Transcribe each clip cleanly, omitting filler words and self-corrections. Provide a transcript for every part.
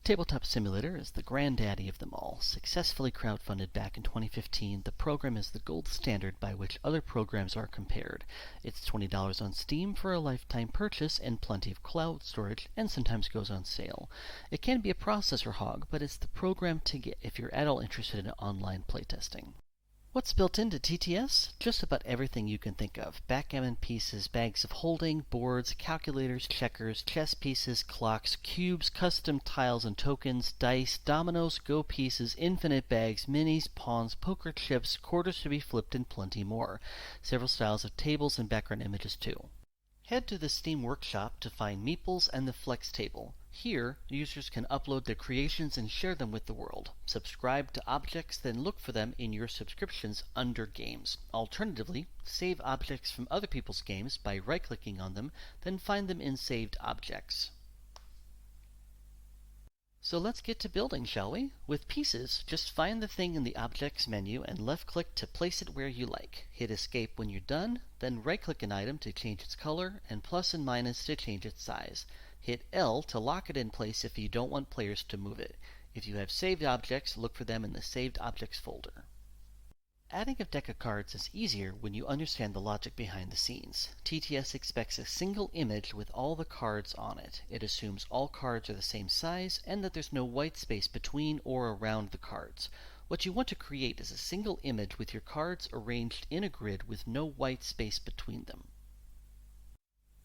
Tabletop Simulator is the granddaddy of them all. Successfully crowdfunded back in 2015, the program is the gold standard by which other programs are compared. It's $20 on Steam for a lifetime purchase and plenty of cloud storage, and sometimes goes on sale. It can be a processor hog, but it's the program to get if you're at all interested in online playtesting. What's built into TTS? Just about everything you can think of. Backgammon pieces, bags of holding, boards, calculators, checkers, chess pieces, clocks, cubes, custom tiles and tokens, dice, dominoes, go pieces, infinite bags, minis, pawns, poker chips, quarters to be flipped, and plenty more. Several styles of tables and background images too. Head to the Steam Workshop to find Meeples and the Flex Table. Here, users can upload their creations and share them with the world. Subscribe to objects, then look for them in your subscriptions under Games. Alternatively, save objects from other people's games by right-clicking on them, then find them in Saved Objects. So let's get to building, shall we? With pieces, just find the thing in the Objects menu and left-click to place it where you like. Hit Escape when you're done, then right-click an item to change its color, and plus and minus to change its size. Hit L to lock it in place if you don't want players to move it. If you have saved objects, look for them in the Saved Objects folder. Adding a deck of cards is easier when you understand the logic behind the scenes. TTS expects a single image with all the cards on it. It assumes all cards are the same size and that there's no white space between or around the cards. What you want to create is a single image with your cards arranged in a grid with no white space between them.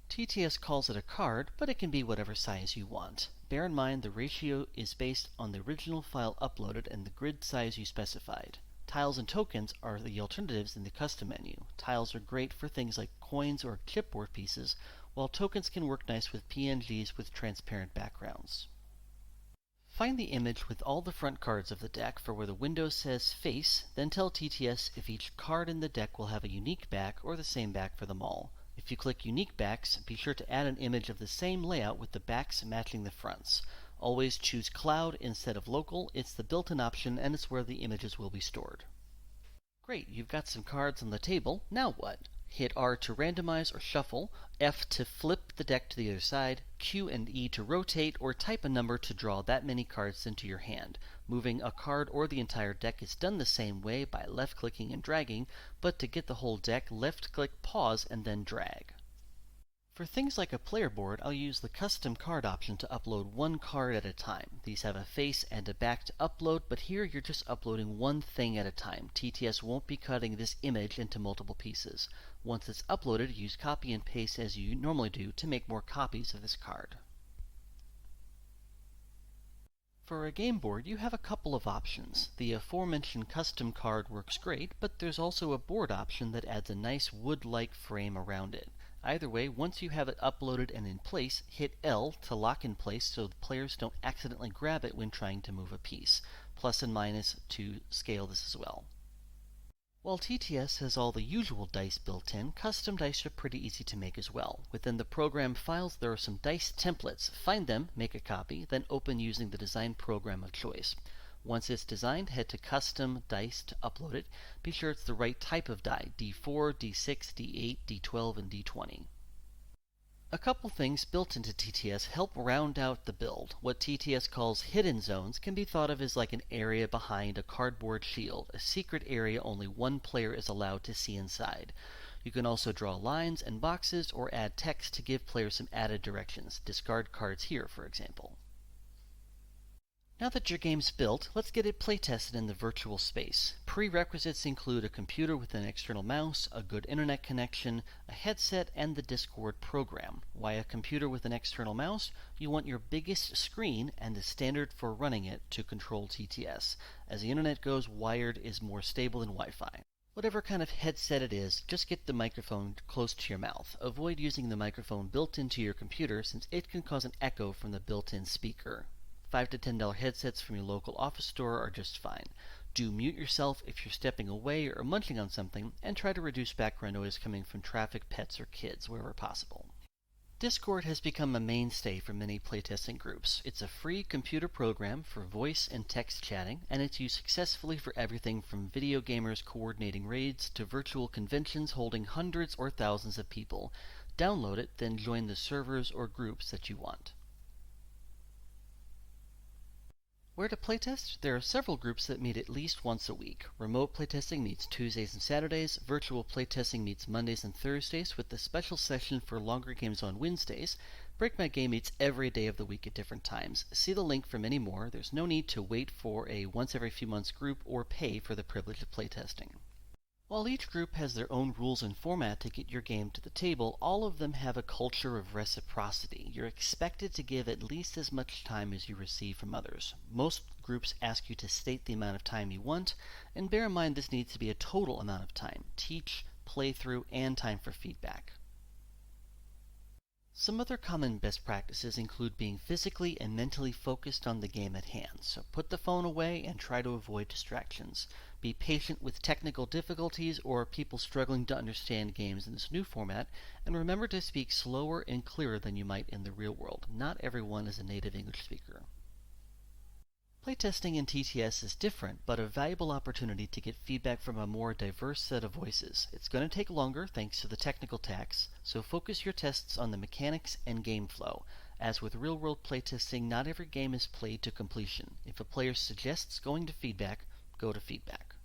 TTS calls it a card, but it can be whatever size you want. Bear in mind the ratio is based on the original file uploaded and the grid size you specified. Tiles and tokens are the alternatives in the custom menu. Tiles are great for things like coins or chipboard pieces, while tokens can work nice with PNGs with transparent backgrounds. Find the image with all the front cards of the deck for where the window says Face, then tell TTS if each card in the deck will have a unique back or the same back for them all. If you click Unique Backs, be sure to add an image of the same layout with the backs matching the fronts. Always choose Cloud instead of Local. It's the built-in option and it's where the images will be stored. Great, you've got some cards on the table. Now what? Hit R to randomize or shuffle, F to flip the deck to the other side, Q and E to rotate, or type a number to draw that many cards into your hand. Moving a card or the entire deck is done the same way by left-clicking and dragging, but to get the whole deck, left-click, pause, and then drag. For things like a player board, I'll use the custom card option to upload one card at a time. These have a face and a back to upload, but here you're just uploading one thing at a time. TTS won't be cutting this image into multiple pieces. Once it's uploaded, use copy and paste as you normally do to make more copies of this card. For a game board, you have a couple of options. The aforementioned custom card works great, but there's also a board option that adds a nice wood-like frame around it. Either way, once you have it uploaded and in place, hit L to lock in place so the players don't accidentally grab it when trying to move a piece. Plus and minus to scale this as well. While TTS has all the usual dice built in, custom dice are pretty easy to make as well. Within the program files, there are some dice templates. Find them, make a copy, then open using the design program of choice. Once it's designed, head to Custom Dice to upload it. Be sure it's the right type of die, D4, D6, D8, D12, and D20. A couple things built into TTS help round out the build. What TTS calls hidden zones can be thought of as like an area behind a cardboard shield, a secret area only one player is allowed to see inside. You can also draw lines and boxes or add text to give players some added directions. Discard cards here, for example. Now that your game's built, let's get it playtested in the virtual space. Prerequisites include a computer with an external mouse, a good internet connection, a headset, and the Discord program. Why a computer with an external mouse? You want your biggest screen and the standard for running it to control TTS. As the internet goes, wired is more stable than Wi-Fi. Whatever kind of headset it is, just get the microphone close to your mouth. Avoid using the microphone built into your computer since it can cause an echo from the built-in speaker. $5 to $10 headsets from your local office store are just fine. Do mute yourself if you're stepping away or munching on something, and try to reduce background noise coming from traffic, pets, or kids wherever possible. Discord has become a mainstay for many playtesting groups. It's a free computer program for voice and text chatting, and it's used successfully for everything from video gamers coordinating raids to virtual conventions holding hundreds or thousands of people. Download it, then join the servers or groups that you want. Where to playtest? There are several groups that meet at least once a week. Remote playtesting meets Tuesdays and Saturdays. Virtual playtesting meets Mondays and Thursdays, with the special session for longer games on Wednesdays. Break My Game meets every day of the week at different times. See the link for many more. There's no need to wait for a once every few months group or pay for the privilege of playtesting. While each group has their own rules and format to get your game to the table, all of them have a culture of reciprocity. You're expected to give at least as much time as you receive from others. Most groups ask you to state the amount of time you want, and bear in mind this needs to be a total amount of time: teach, playthrough, and time for feedback. Some other common best practices include being physically and mentally focused on the game at hand, so put the phone away and try to avoid distractions. Be patient with technical difficulties or people struggling to understand games in this new format, and remember to speak slower and clearer than you might in the real world. Not everyone is a native English speaker. Playtesting in TTS is different, but a valuable opportunity to get feedback from a more diverse set of voices. It's going to take longer thanks to the technical tax, so focus your tests on the mechanics and game flow. As with real-world playtesting, not every game is played to completion. If a player suggests going to feedback, go to feedback.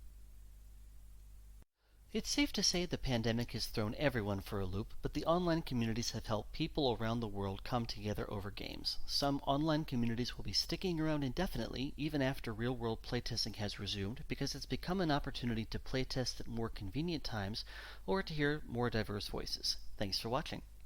It's safe to say the pandemic has thrown everyone for a loop, but the online communities have helped people around the world come together over games. Some online communities will be sticking around indefinitely, even after real-world playtesting has resumed, because it's become an opportunity to playtest at more convenient times or to hear more diverse voices. Thanks for watching.